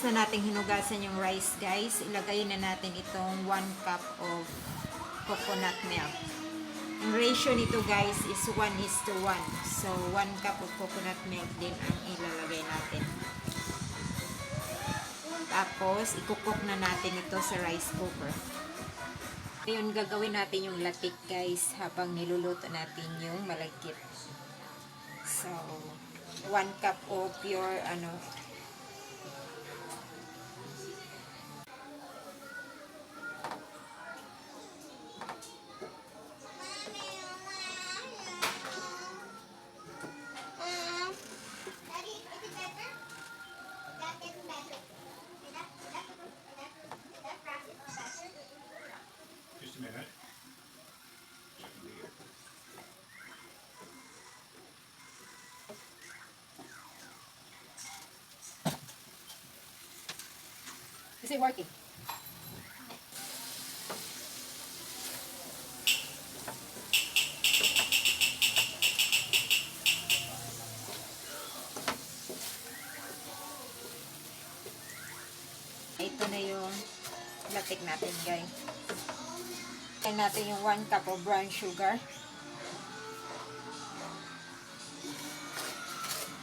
Tapos na natin hinugasan yung rice, guys. Ilagay na natin itong 1 cup of coconut milk. Ang ratio nito, guys, is 1:1. So, 1 cup of coconut milk din ang ilalagay natin. Tapos, ikukok na natin ito sa rice cooker. Ngayon, gagawin natin yung latik, guys, habang niluluto natin yung malagkit. So, 1 cup of pure, Just a minute. Is it working? Ito na yung latik natin, guys. Ayan natin yung 1 cup of brown sugar.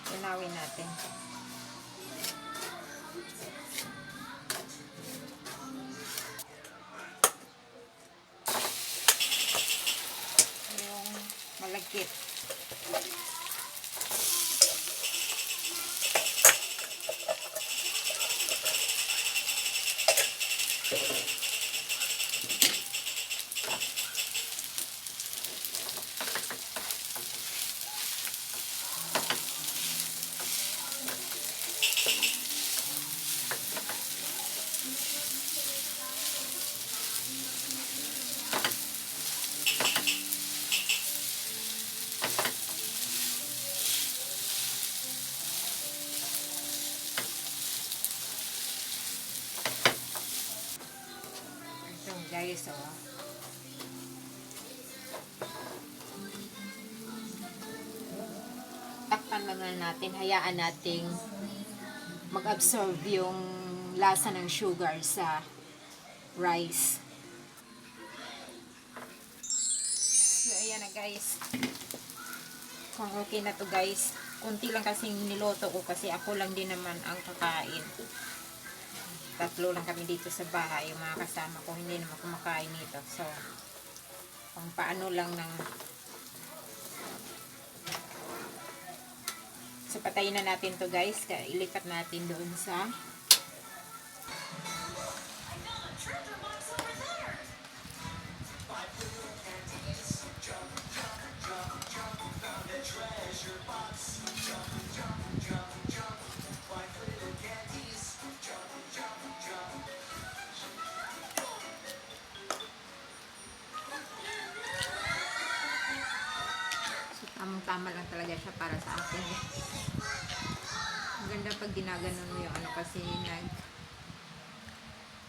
Tunawin natin. Yung malagkit. Guys, takpan lang natin, hayaan nating mag-absorb yung lasa ng sugar sa rice. So, ayan na, guys. Kung okay na to, guys. Kunti lang kasing niloto ko kasi ako lang din naman ang kakain. Tatlo lang kami dito sa bahay, yung mga kasama ko hindi naman kumakain nito. So, kung paano lang ng... So, patayin na natin to, guys. Ilipat natin doon sa... Tamang-tama lang talaga siya para sa akin. Maganda pag ginaganon mo yung kasi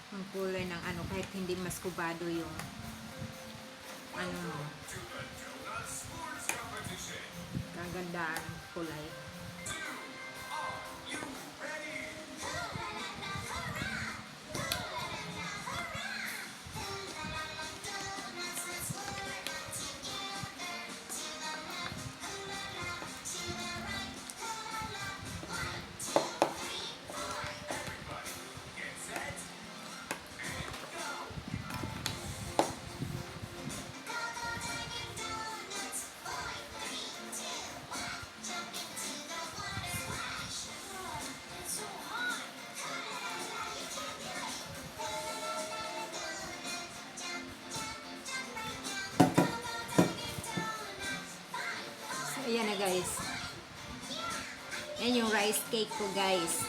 ang kulay ng kahit hindi mas kubado yung mo. Kagandaan ang kulay. Ayan na, guys. Yan yung rice cake ko, guys.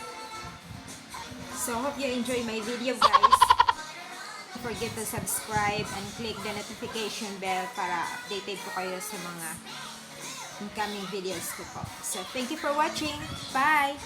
So, hope you enjoy my video, guys. Don't forget to subscribe and click the notification bell para updated po kayo sa mga incoming videos ko po. So, thank you for watching. Bye!